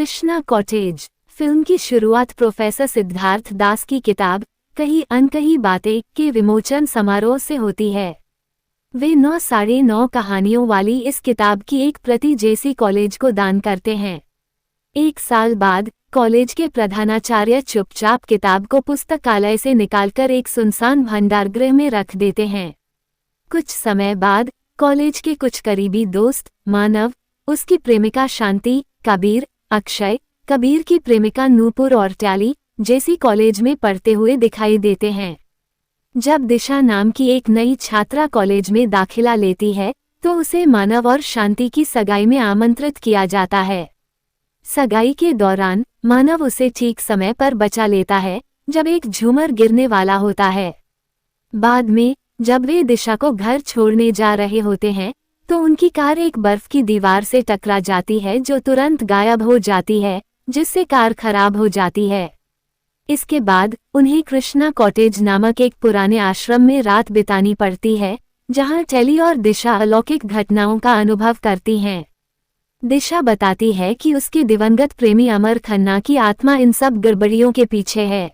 Krishna cottage film की शुरुआत professor Siddharth दास की किताब कही अनकही बातें के विमोचन समारोह से होती है। वे 9 कहानियों वाली इस किताब की एक प्रति जेसी कॉलेज को दान करते हैं। 1 साल बाद कॉलेज के प्रधानाचार्य चुपचाप किताब को पुस्तकालय से निकालकर एक सुनसान भंडारगृह में रख देते हैं। कुछ समय बाद कॉलेज के कुछ करीबी दोस्त मानव, उसकी प्रेमिका शांति, कबीर, अक्षय, कबीर की प्रेमिका नूपुर और ट्याली जेसी कॉलेज में पढ़ते हुए दिखाई देते हैं। जब दिशा नाम की एक नई छात्रा कॉलेज में दाखिला लेती है तो उसे मानव और शांति की सगाई में आमंत्रित किया जाता है। सगाई के दौरान मानव उसे ठीक समय पर बचा लेता है जब एक झूमर गिरने वाला होता है। बाद में जब वे दिशा को घर छोड़ने जा रहे होते हैं तो उनकी कार एक बर्फ की दीवार से टकरा जाती है जो तुरंत गायब हो जाती है, जिससे कार खराब हो जाती है। इसके बाद उन्हें कृष्णा कॉटेज नामक एक पुराने आश्रम में रात बितानी पड़ती है, जहां टेली और दिशा अलौकिक घटनाओं का अनुभव करती हैं। दिशा बताती है कि उसके दिवंगत प्रेमी अमर खन्ना की आत्मा इन सब गड़बड़ियों के पीछे है।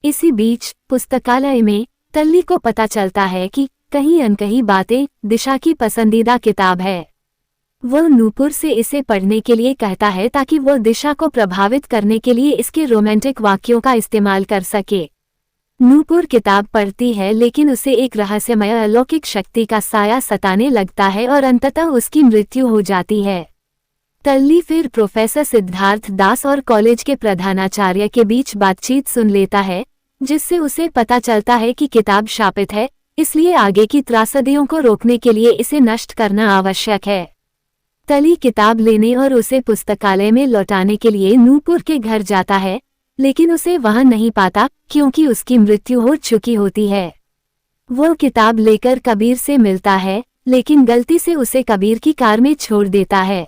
इसी बीच पुस्तकालय में तल्ली को पता चलता है कि कहीं अनकही बातें दिशा की पसंदीदा किताब है। वो नूपुर से इसे पढ़ने के लिए कहता है ताकि वो दिशा को प्रभावित करने के लिए इसके रोमांटिक वाक्यों का इस्तेमाल कर सके। नूपुर किताब पढ़ती है लेकिन उसे एक रहस्यमय अलौकिक शक्ति का साया सताने लगता है और अंततः उसकी मृत्यु हो जाती है। तल्ली फिर प्रोफेसर सिद्धार्थ दास और कॉलेज के प्रधानाचार्य के बीच बातचीत सुन लेता है, जिससे उसे पता चलता है कि किताब शापित है, इसलिए आगे की त्रासदियों को रोकने के लिए इसे नष्ट करना आवश्यक है। तली किताब लेने और उसे पुस्तकालय में लौटाने के लिए नूपुर के घर जाता है, लेकिन उसे वहां नहीं पाता क्योंकि उसकी मृत्यु हो चुकी होती है। वो किताब लेकर कबीर से मिलता है, लेकिन गलती से उसे कबीर की कार में छोड़ देता है।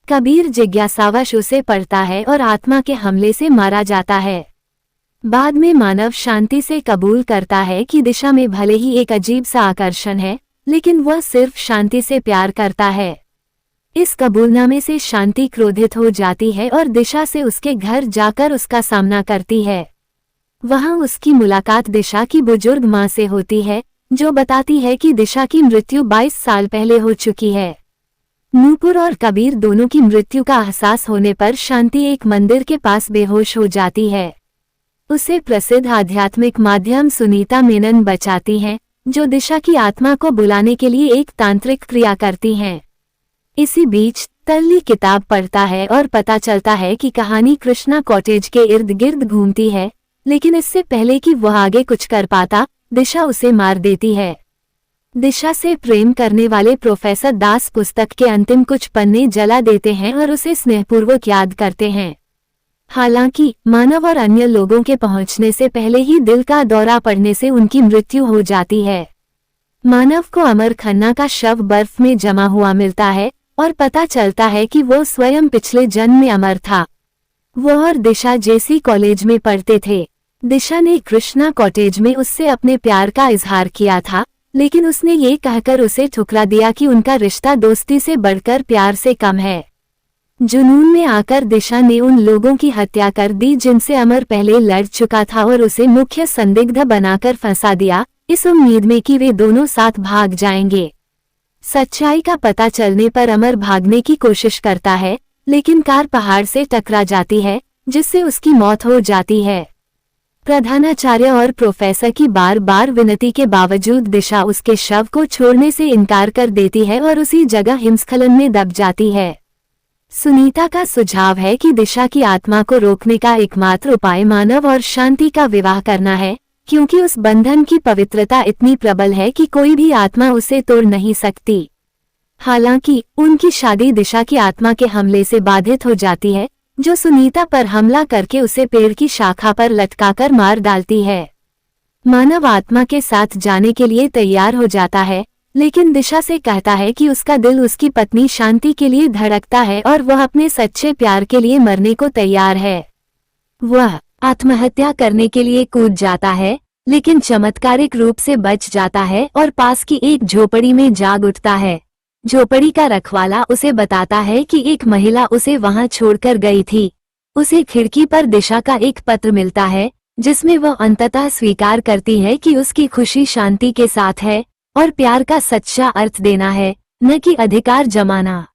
कबीर जिज्ञासावश उसे पढ़ता है और आत्मा के हमले से मारा जाता है। बाद में मानव शांति से कबूल करता है कि दिशा में भले ही एक अजीब सा आकर्षण है, लेकिन वह सिर्फ शांति से प्यार करता है। इस कबूलनामे से शांति क्रोधित हो जाती है और दिशा से उसके घर जाकर उसका सामना करती है। वहां उसकी मुलाकात दिशा की बुजुर्ग मां से होती है, जो बताती है कि दिशा की मृत्यु 22 साल पहले हो चुकी है। नूपुर और कबीर दोनों की मृत्यु का एहसास होने पर शांति एक मंदिर के पास बेहोश हो जाती है। उसे प्रसिद्ध आध्यात्मिक माध्यम सुनीता मेनन बचाती हैं, जो दिशा की आत्मा को बुलाने के लिए एक तांत्रिक क्रिया करती हैं। इसी बीच तल्ली किताब पढ़ता है और पता चलता है कि कहानी कृष्णा कॉटेज के इर्द गिर्द घूमती है, लेकिन इससे पहले कि वह आगे कुछ कर पाता, दिशा उसे मार देती है। दिशा से प्रेम करने वाले प्रोफेसर दास पुस्तक के अंतिम कुछ पन्ने जला देते हैं और उसे स्नेहपूर्वक याद करते हैं। हालांकि मानव और अन्य लोगों के पहुंचने से पहले ही दिल का दौरा पड़ने से उनकी मृत्यु हो जाती है। मानव को अमर खन्ना का शव बर्फ में जमा हुआ मिलता है और पता चलता है कि वो स्वयं पिछले जन्म में अमर था। वो और दिशा जेसी कॉलेज में पढ़ते थे। दिशा ने कृष्णा कॉटेज में उससे अपने प्यार का इजहार किया था, लेकिन उसने ये कहकर उसे ठुकरा दिया कि उनका रिश्ता दोस्ती से बढ़कर प्यार से कम है। जुनून में आकर दिशा ने उन लोगों की हत्या कर दी जिनसे अमर पहले लड़ चुका था और उसे मुख्य संदिग्ध बनाकर फंसा दिया, इस उम्मीद में कि वे दोनों साथ भाग जाएंगे। सच्चाई का पता चलने पर अमर भागने की कोशिश करता है, लेकिन कार पहाड़ से टकरा जाती है, जिससे उसकी मौत हो जाती है। प्रधानाचार्य और प्रोफेसर की बार बार विनती के बावजूद दिशा उसके शव को छोड़ने से इनकार कर देती है और उसी जगह हिमस्खलन में दब जाती है। सुनीता का सुझाव है कि दिशा की आत्मा को रोकने का एकमात्र उपाय मानव और शांति का विवाह करना है, क्योंकि उस बंधन की पवित्रता इतनी प्रबल है कि कोई भी आत्मा उसे तोड़ नहीं सकती। हालांकि उनकी शादी दिशा की आत्मा के हमले से बाधित हो जाती है, जो सुनीता पर हमला करके उसे पेड़ की शाखा पर लटकाकर मार डालती है। मानव आत्मा के साथ जाने के लिए तैयार हो जाता है, लेकिन दिशा से कहता है कि उसका दिल उसकी पत्नी शांति के लिए धड़कता है और वह अपने सच्चे प्यार के लिए मरने को तैयार है। वह आत्महत्या करने के लिए कूद जाता है, लेकिन चमत्कारिक रूप से बच जाता है और पास की एक झोपड़ी में जाग उठता है। झोपड़ी का रखवाला उसे बताता है कि एक महिला उसे वहां छोड़कर गई थी। उसे खिड़की पर दिशा का एक पत्र मिलता है, जिसमें वह अंततः स्वीकार करती है कि उसकी खुशी शांति के साथ है और प्यार का सच्चा अर्थ देना है, न कि अधिकार जमाना।